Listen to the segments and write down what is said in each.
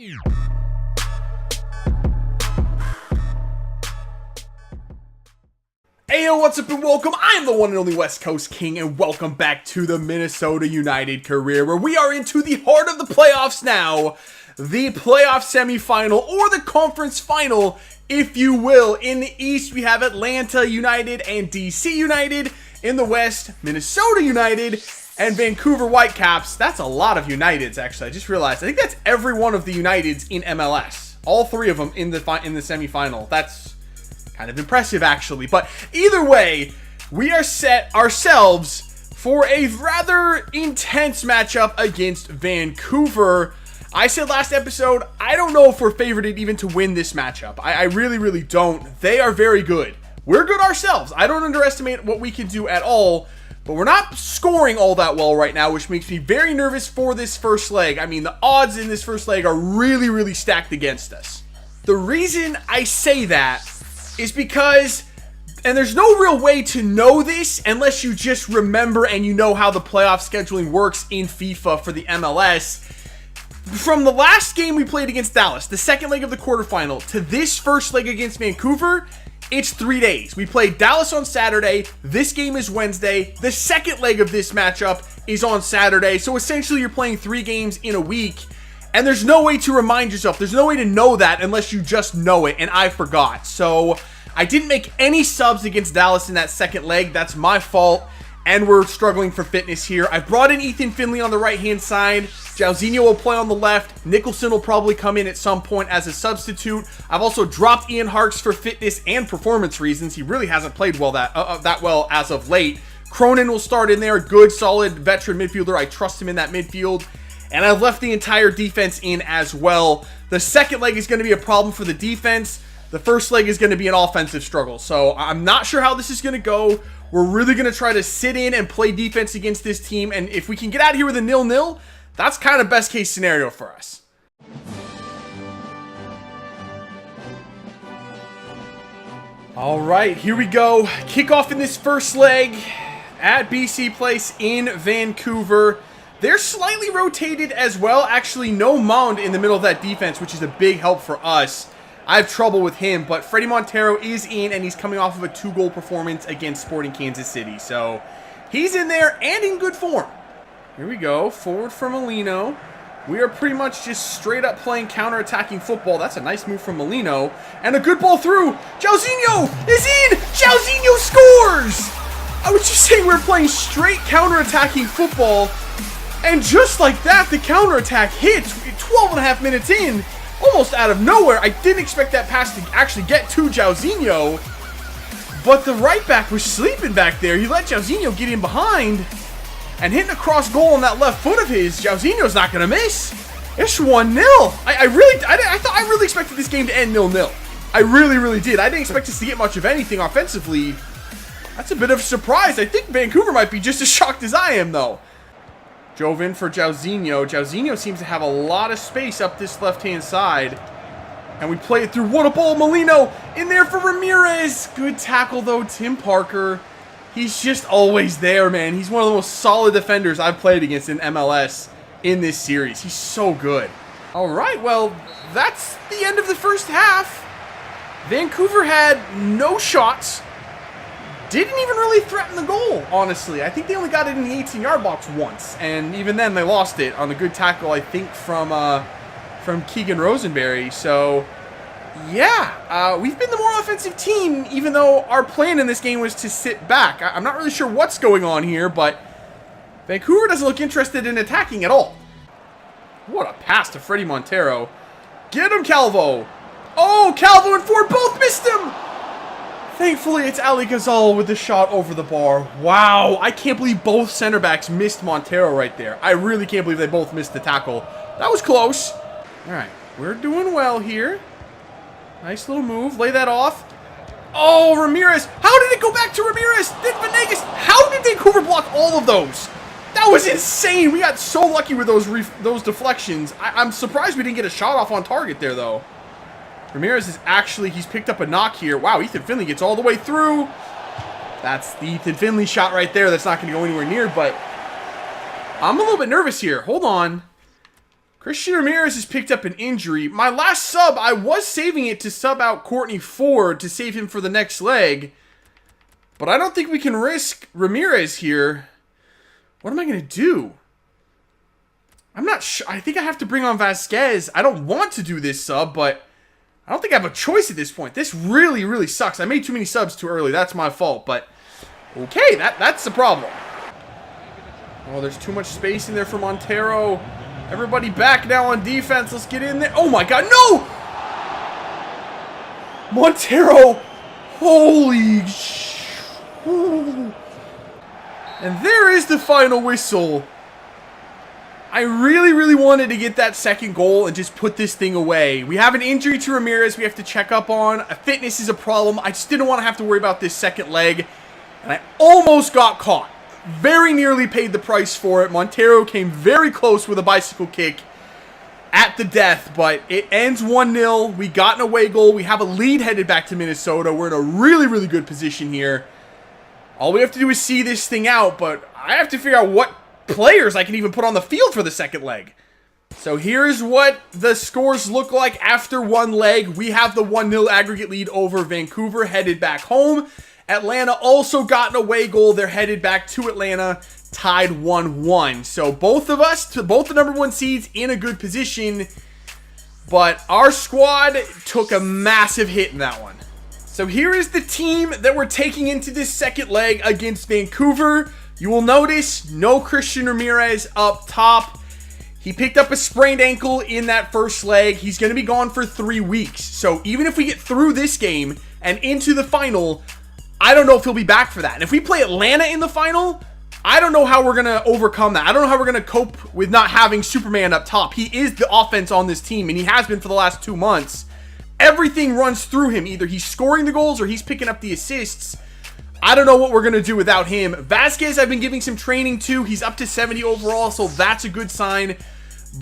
Heyo, what's up and welcome. I am the one and only West Coast King, and welcome back to the Minnesota United career, where we are into the heart of the playoffs now. The playoff semifinal, or the conference final, if you will. In the East, we have Atlanta United and DC United. In the West, Minnesota United and Vancouver Whitecaps. That's a lot of Uniteds, actually. I just realized. I think that's every one of the Uniteds in MLS. All three of them in the semifinal. That's kind of impressive, actually. But either way, we are set ourselves for a rather intense matchup against Vancouver. I said last episode, I don't know if we're favored even to win this matchup. I really, really don't. They are very good. We're good ourselves. I don't underestimate what we can do at all, but we're not scoring all that well right now, which makes me very nervous for this first leg. I mean, the odds in this first leg are really, really stacked against us. The reason I say that is because, and there's no real way to know this unless you just remember and you know how the playoff scheduling works in FIFA for the MLS. From the last game we played against Dallas, the second leg of the quarterfinal, to this first leg against Vancouver, it's 3 days. We played Dallas on Saturday. This game is Wednesday. The second leg of this matchup is on Saturday. So essentially, you're playing 3 games in a week. And there's no way to remind yourself. There's no way to know that unless you just know it. And I forgot. So I didn't make any subs against Dallas in that second leg. That's my fault. And we're struggling for fitness here. I've brought in Ethan Finley on the right-hand side. Jauzinho will play on the left. Nicholson will probably come in at some point as a substitute. I've also dropped Ian Harkes for fitness and performance reasons. He really hasn't played well that well as of late. Cronin will start in there. Good, solid veteran midfielder. I trust him in that midfield. And I've left the entire defense in as well. The second leg is going to be a problem for the defense. The first leg is going to be an offensive struggle. So I'm not sure how this is going to go. We're really going to try to sit in and play defense against this team. And if we can get out of here with a 0-0, that's kind of best case scenario for us. All right, here we go. Kickoff in this first leg at BC Place in Vancouver. They're slightly rotated as well. Actually, no Mond in the middle of that defense, which is a big help for us. I have trouble with him, but Freddie Montero is in, and he's coming off of a 2-goal performance against Sporting Kansas City. So he's in there and in good form. Here we go. Forward for Molino. We are pretty much just straight up playing counter-attacking football. That's a nice move from Molino. And a good ball through. Jauzinho is in! Jauzinho scores! I was just saying we're playing straight counter-attacking football. And just like that, the counterattack hits 12 and a half minutes in, almost out of nowhere. I didn't expect that pass to actually get to Jauzinho, but the right back was sleeping back there. He let Jauzinho get in behind, and hitting a cross goal on that left foot of his, Jauzinho's not going to miss. It's 1-0. I really expected this game to end 0-0. I really, really did. I didn't expect us to get much of anything offensively. That's a bit of a surprise. I think Vancouver might be just as shocked as I am, though. Drove in for Jauzinho. Jauzinho seems to have a lot of space up this left-hand side. And we play it through. What a ball. Molino in there for Ramirez. Good tackle, though. Tim Parker. He's just always there, man. He's one of the most solid defenders I've played against in MLS in this series. He's so good. All right, well, that's the end of the first half. Vancouver had no shots. Didn't even really threaten the goal, honestly. I think they only got it in the 18-yard box once, and even then they lost it on a good tackle, I think, from Keegan Rosenberry. So, yeah, we've been the more offensive team, even though our plan in this game was to sit back. I'm not really sure what's going on here, but Vancouver doesn't look interested in attacking at all. What a pass to Freddie Montero. Get him, Calvo. Oh, Calvo and Ford both missed him. Thankfully, it's Ali Ghazal with the shot over the bar. Wow, I can't believe both center backs missed Montero right there. I really can't believe they both missed the tackle. That was close. All right, we're doing well here. Nice little move. Lay that off. Oh, Ramirez. How did it go back to Ramirez? Then Venegas. How did Vancouver block all of those? That was insane. We got so lucky with those deflections. I'm surprised we didn't get a shot off on target there, though. Ramirez is actually, he's picked up a knock here. Wow, Ethan Finley gets all the way through. That's the Ethan Finley shot right there. That's not going to go anywhere near, but I'm a little bit nervous here. Hold on. Christian Ramirez has picked up an injury. My last sub, I was saving it to sub out Courtney Ford to save him for the next leg. But I don't think we can risk Ramirez here. What am I going to do? I'm not sure. I think I have to bring on Vasquez. I don't want to do this sub, but I don't think I have a choice at this point. This really, really sucks. I made too many subs too early. That's my fault, but okay, that's the problem. Oh, there's too much space in there for Montero. Everybody back now on defense. Let's get in there. Oh my god, no! Montero! Holy sh... Ooh. And there is the final whistle. I really, really wanted to get that second goal and just put this thing away. We have an injury to Ramirez we have to check up on. Fitness is a problem. I just didn't want to have to worry about this second leg. And I almost got caught. Very nearly paid the price for it. Montero came very close with a bicycle kick at the death, but it ends 1-0. We got an away goal. We have a lead headed back to Minnesota. We're in a really, really good position here. All we have to do is see this thing out, but I have to figure out what players I can even put on the field for the second leg. So here's what the scores look like after one leg. We have the 1-0 aggregate lead over Vancouver, headed back home. Atlanta also got an away goal. They're headed back to Atlanta, tied 1-1. So both of us, both the number one seeds, in a good position. But our squad took a massive hit in that one. So here is the team that we're taking into this second leg against Vancouver. You will notice no Christian Ramirez up top. He picked up a sprained ankle in that first leg. He's going to be gone for 3 weeks. So even if we get through this game and into the final, I don't know if he'll be back for that. And if we play Atlanta in the final, I don't know how we're going to overcome that. I don't know how we're going to cope with not having Superman up top. He is the offense on this team, and he has been for the last 2 months. Everything runs through him. Either he's scoring the goals or he's picking up the assists. I don't know what we're going to do without him. Vasquez, I've been giving some training to. He's up to 70 overall, so that's a good sign.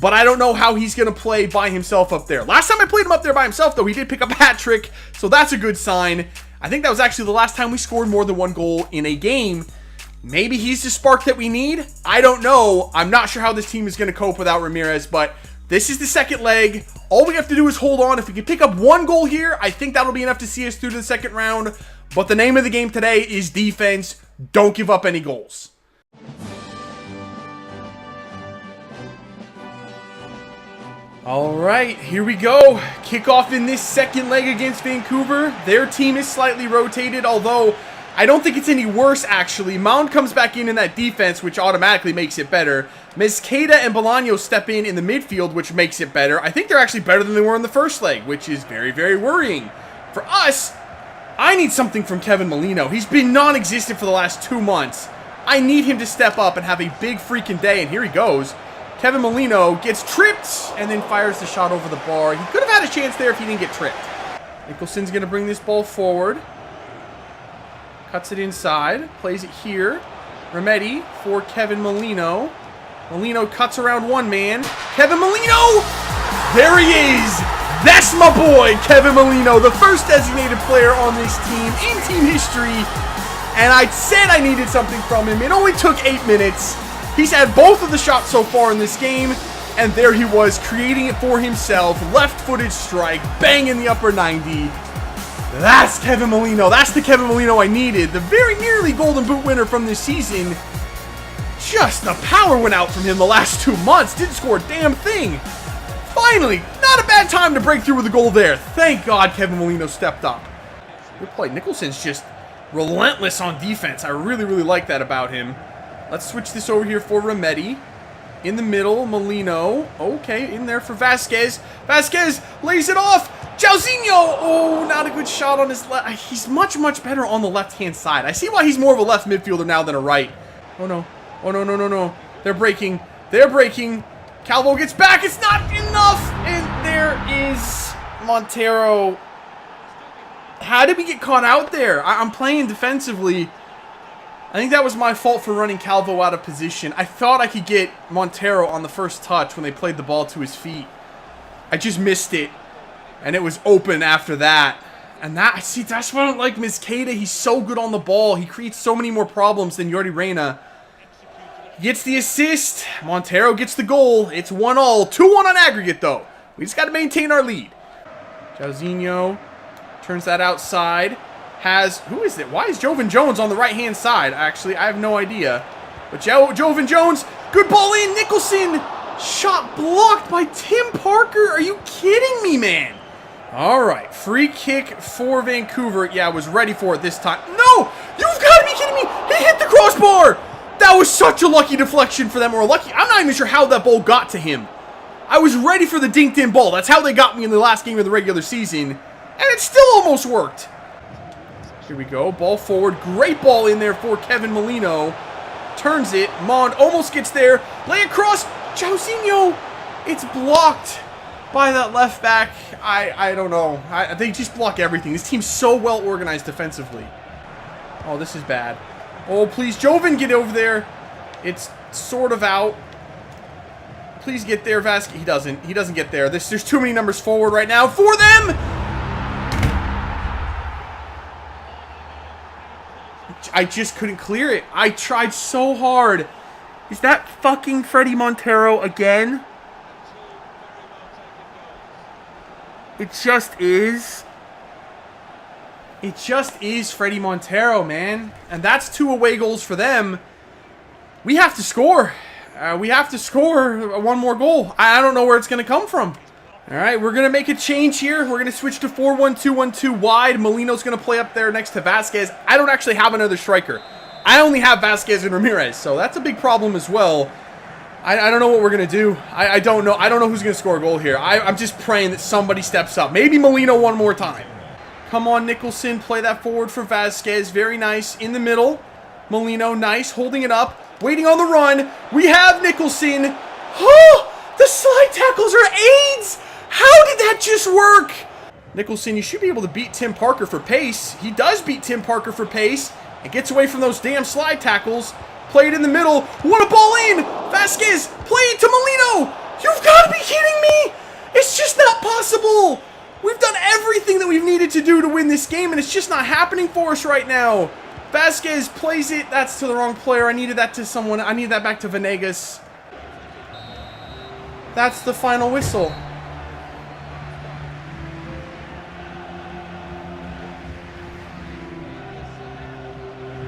But I don't know how he's going to play by himself up there. Last time I played him up there by himself, though, he did pick up a hat trick, so that's a good sign. I think that was actually the last time we scored more than 1 goal in a game. Maybe he's the spark that we need. I don't know. I'm not sure how this team is going to cope without Ramirez, but this is the second leg. All we have to do is hold on. If we can pick up 1 goal here, I think that'll be enough to see us through to the second round. But the name of the game today is defense. Don't give up any goals. All right, here we go. Kickoff in this second leg against Vancouver. Their team is slightly rotated, although I don't think it's any worse, actually. Mound comes back in that defense, which automatically makes it better. Mezqueda and Bolaños step in the midfield, which makes it better. I think they're actually better than they were in the first leg, which is very, very worrying. For us, I need something from Kevin Molino. He's been non-existent for the last 2 months. I need him to step up and have a big freaking day, and here he goes. Kevin Molino gets tripped and then fires the shot over the bar. He could have had a chance there if he didn't get tripped. Nicholson's going to bring this ball forward. Cuts it inside. Plays it here. Remedi for Kevin Molino. Molino cuts around one man. Kevin Molino! There he is! That's my boy, Kevin Molino, the first designated player on this team in team history. And I said I needed something from him. It only took 8 minutes. He's had both of the shots so far in this game, and there he was, creating it for himself. Left-footed strike, bang in the upper 90. That's Kevin Molino. That's the Kevin Molino I needed. The very nearly Golden Boot winner from this season. Just the power went out from him the last 2 months. Didn't score a damn thing. Finally, not a bad time to break through with a goal there. Thank God Kevin Molino stepped up. Good play. Nicholson's just relentless on defense. I really, really like that about him. Let's switch this over here for Remedi. In the middle, Molino. Okay, in there for Vasquez. Vasquez lays it off. Jauzinho! Oh, not a good shot on his left. He's much, much better on the left-hand side. I see why he's more of a left midfielder now than a right. Oh, no. Oh, no, no, no, no. They're breaking. They're breaking. Calvo gets back. It's not enough. And there is Montero. How did we get caught out there? I'm playing defensively. I think that was my fault for running Calvo out of position. I thought I could get Montero on the first touch when they played the ball to his feet. I just missed it. And it was open after that. And that, see, that's why I don't like Mezqueda. He's so good on the ball. He creates so many more problems than Jordi Reyna. Gets the assist. Montero gets the goal. It's 1-all. 2-1 on aggregate, though. We just got to maintain our lead. Jairzinho turns that outside. Who is it? Why is Jovan Jones on the right-hand side? Actually, I have no idea. But Jovan Jones, good ball in. Nicholson, shot blocked by Tim Parker. Are you kidding me, man? All right, free kick for Vancouver. Yeah, I was ready for it this time. No, you've got to be kidding me. He hit the crossbar. That was such a lucky deflection for them. Or lucky, I'm not even sure how that ball got to him. I was ready for the dinked in ball. That's how they got me in the last game of the regular season. And it still almost worked. Here we go. Ball forward. Great ball in there for Kevin Molino. Turns it. Mond almost gets there. Lay across. Jairzinho. It's blocked by that left back. I don't know. They just block everything. This team's so well organized defensively. Oh, this is bad. Oh, please, Jovan, get over there. It's sort of out. Please get there, Vasquez. He doesn't. He doesn't get there. There's too many numbers forward right now for them. I just couldn't clear it. I tried so hard. Is that fucking Freddie Montero again? It just is. It just is Freddie Montero, man. And that's 2 away goals for them. We have to score. We have to score 1 more goal. I don't know where it's going to come from. All right, we're going to make a change here. We're going to switch to 4-1-2-1-2 wide. Molino's going to play up there next to Vasquez. I don't actually have another striker. I only have Vasquez and Ramirez, so that's a big problem as well. I don't know what we're going to do. I don't know. I don't know who's going to score a goal here. I'm just praying that somebody steps up. Maybe Molino 1 more time. Come on, Nicholson. Play that forward for Vasquez. Very nice. In the middle. Molino, nice. Holding it up. Waiting on the run. We have Nicholson. Oh, the slide tackles are aids. How did that just work? Nicholson, you should be able to beat Tim Parker for pace. He does beat Tim Parker for pace. And gets away from those damn slide tackles. Play it in the middle. What a ball in. Vasquez, play it to Molino. You've got to be kidding me. It's just not possible. We've done everything that we've needed to do to win this game, and it's just not happening for us right now. Vasquez plays it. That's to the wrong player. I needed that to someone. I needed that back to Venegas. That's the final whistle.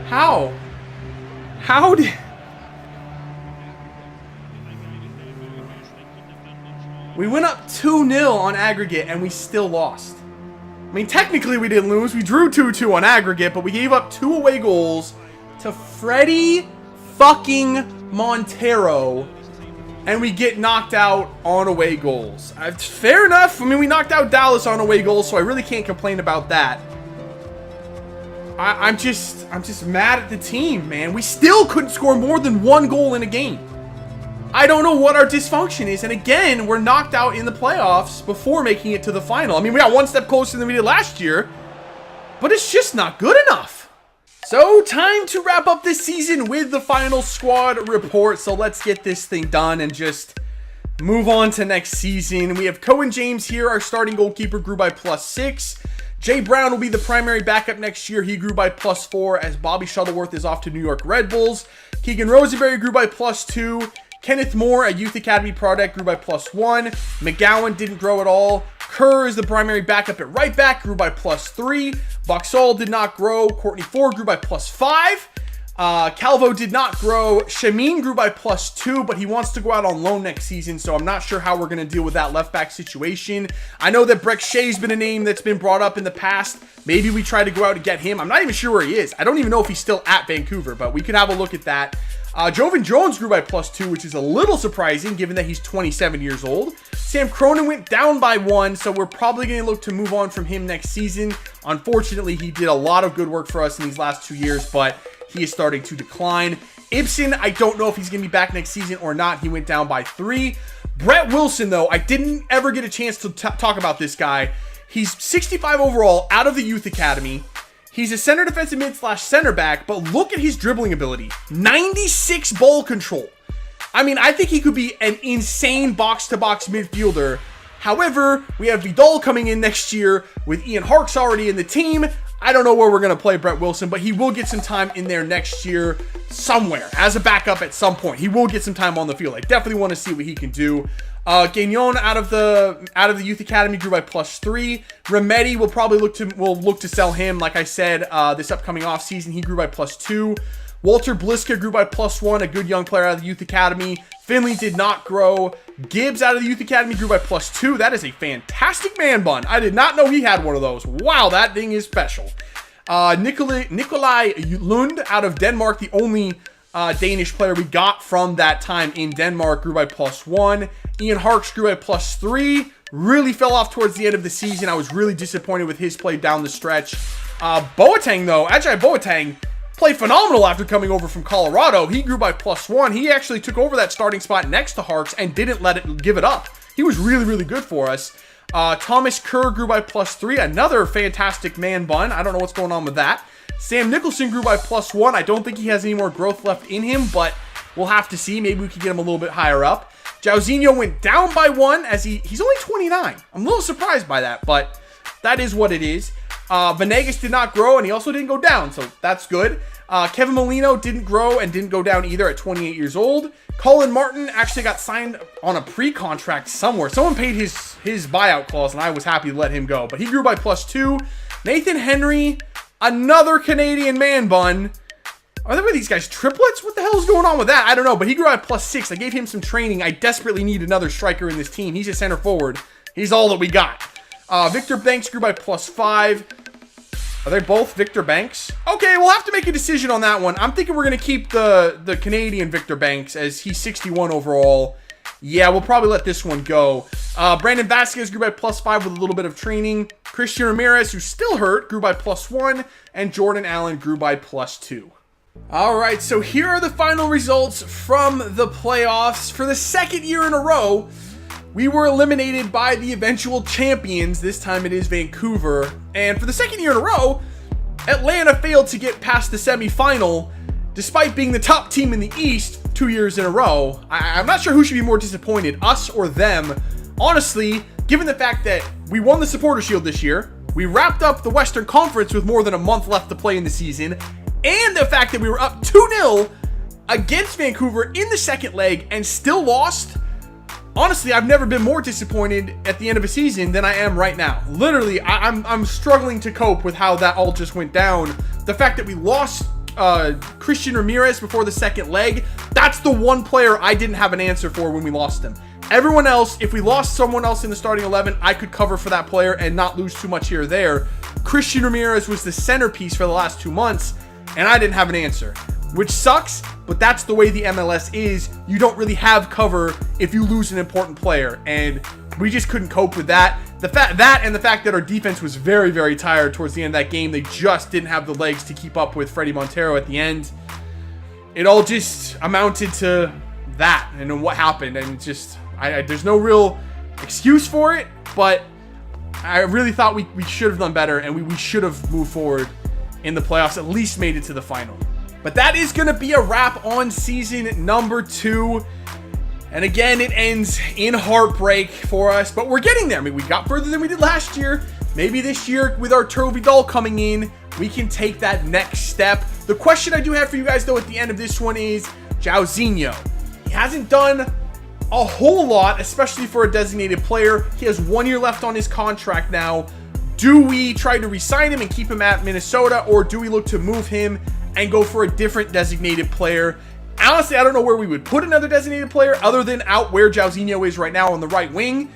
How? How did... We went up 2-0 on aggregate, and we still lost. I mean, technically we didn't lose. We drew 2-2 on aggregate, but we gave up 2 away goals to Freddie fucking Montero, and we get knocked out on away goals. Fair enough. I mean, we knocked out Dallas on away goals, so I really can't complain about that. I'm just mad at the team, man. We still couldn't score more than 1 goal in a game. I don't know what our dysfunction is. And again, we're knocked out in the playoffs before making it to the final. I mean, we got 1 step closer than we did last year, but it's just not good enough. So, time to wrap up this season with the final squad report. So, let's get this thing done and just move on to next season. We have Cohen James here. Our starting goalkeeper grew by +6. Jay Brown will be the primary backup next year. He grew by +4 as Bobby Shuttleworth is off to New York Red Bulls. Keegan Rosenberry grew by +2. Kenneth Moore, a Youth Academy product, grew by +1. McGowan didn't grow at all. Kerr is the primary backup at right back, grew by +3. Boxall did not grow. Courtney Ford grew by +5. Calvo did not grow. Shamin grew by +2, but he wants to go out on loan next season, so I'm not sure how we're going to deal with that left back situation. I know that Breck Shea's been a name that's been brought up in the past. Maybe we try to go out and get him. I'm not even sure where he is. I don't even know if he's still at Vancouver, but we could have a look at that. Jovan Jones grew by +2, which is a little surprising given that he's 27 years old. Sam Cronin went down by 1, so we're probably going to look to move on from him next season. Unfortunately, he did a lot of good work for us in these last 2 years, but he is starting to decline. Ibsen, I don't know if he's going to be back next season or not. He went down by 3. Brett Wilson, though, I didn't ever get a chance to talk about this guy. He's 65 overall out of the Youth Academy. He's a center defensive mid / center back, but look at his dribbling ability. 96 ball control. I mean, I think he could be an insane box-to-box midfielder. However, we have Vidal coming in next year with Ian Harkes already in the team. I don't know where we're going to play Brett Wilson, but he will get some time in there next year somewhere as a backup at some point. He will get some time on the field. I definitely want to see what he can do. Gagnon out of the youth academy grew by +3. Remedi will probably look to sell him. Like I said, this upcoming offseason, he grew by +2. Walter Bliska grew by +1, a good young player out of the youth academy. Finley did not grow. Gibbs out of the youth academy grew by +2. That is a fantastic man bun. I did not know he had one of those. Wow, that thing is special. Nikolai Lund out of Denmark, the only Danish player we got from that time in Denmark, grew by +1. Ian Harks grew by +3. Really fell off towards the end of the season. I was really disappointed with his play down the stretch. Boateng, though, Ajay Boateng, played phenomenal after coming over from Colorado. He grew by +1. He actually took over that starting spot next to Harks and didn't give it up. He was really, really good for us. Thomas Kerr grew by +3. Another fantastic man bun. I don't know what's going on with that. Sam Nicholson grew by +1. I don't think he has any more growth left in him, but we'll have to see. Maybe we could get him a little bit higher up. Jauzinho went down by 1 as he's only 29. I'm a little surprised by that, but that is what it is. Venegas did not grow, and he also didn't go down, so that's good. Kevin Molino didn't grow and didn't go down either at 28 years old. Colin Martin actually got signed on a pre-contract somewhere. Someone paid his buyout clause, and I was happy to let him go. But he grew by +2. Nathan Henry, another Canadian man bun. Are there these guys triplets? What the hell is going on with that? I don't know, but he grew by +6. I gave him some training. I desperately need another striker in this team. He's a center forward. He's all that we got. Victor Banks grew by +5. Are they both Victor Banks? Okay, we'll have to make a decision on that one. I'm thinking we're going to keep the Canadian Victor Banks as he's 61 overall. Yeah, we'll probably let this one go. Brandon Vasquez grew by +5 with a little bit of training. Christian Ramirez, who's still hurt, grew by +1. And Jordan Allen grew by +2. All right, so here are the final results from the playoffs. For the second year in a row, we were eliminated by the eventual champions. This time it is Vancouver. And for the second year in a row, Atlanta failed to get past the semifinal, despite being the top team in the East 2 years in a row. I'm not sure who should be more disappointed, us or them. Honestly, given the fact that we won the Supporter Shield this year, we wrapped up the Western Conference with more than a month left to play in the season, and the fact that we were up 2-0 against Vancouver in the second leg and still lost. Honestly, I've never been more disappointed at the end of a season than I am right now. Literally, I'm struggling to cope with how that all just went down. The fact that we lost Christian Ramirez before the second leg, that's the one player I didn't have an answer for when we lost him. Everyone else, if we lost someone else in the starting 11, I could cover for that player and not lose too much here or there. Christian Ramirez was the centerpiece for the last 2 months, and I didn't have an answer, which sucks, but that's the way the MLS is. You don't really have cover if you lose an important player, and we just couldn't cope with that. The fact that our defense was very, very tired towards the end of that game. They just didn't have the legs to keep up with Freddie Montero at the end. It all just amounted to that, and then what happened, and it's just, there's no real excuse for it, but I really thought we should have done better, and we should have moved forward in the playoffs, at least made it to the final. But that is going to be a wrap on season number 2. And again, it ends in heartbreak for us, but we're getting there. I mean, we got further than we did last year. Maybe this year, with our Toby Doll coming in, we can take that next step. The question I do have for you guys, though, at the end of this one is Jauzinho. He hasn't done a whole lot, especially for a designated player. He has 1 year left on his contract now. Do we try to re-sign him and keep him at Minnesota, or do we look to move him and go for a different designated player? Honestly, I don't know where we would put another designated player other than out where Jauzinho is right now on the right wing.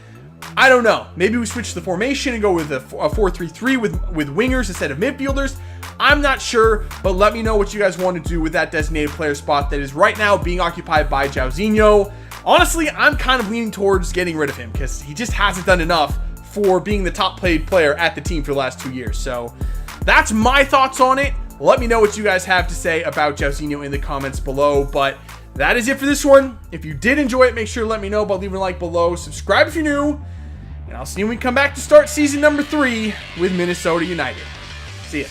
I don't know. Maybe we switch the formation and go with a 4-3-3 with wingers instead of midfielders. I'm not sure, but let me know what you guys want to do with that designated player spot that is right now being occupied by Jauzinho. Honestly, I'm kind of leaning towards getting rid of him because he just hasn't done enough for being the top paid player at the team for the last 2 years. So that's my thoughts on it. Let me know what you guys have to say about Jauzinho in the comments below. But that is it for this one. If you did enjoy it, make sure to let me know by leaving a like below. Subscribe if you're new. And I'll see you when we come back to start season number 3 with Minnesota United. See ya.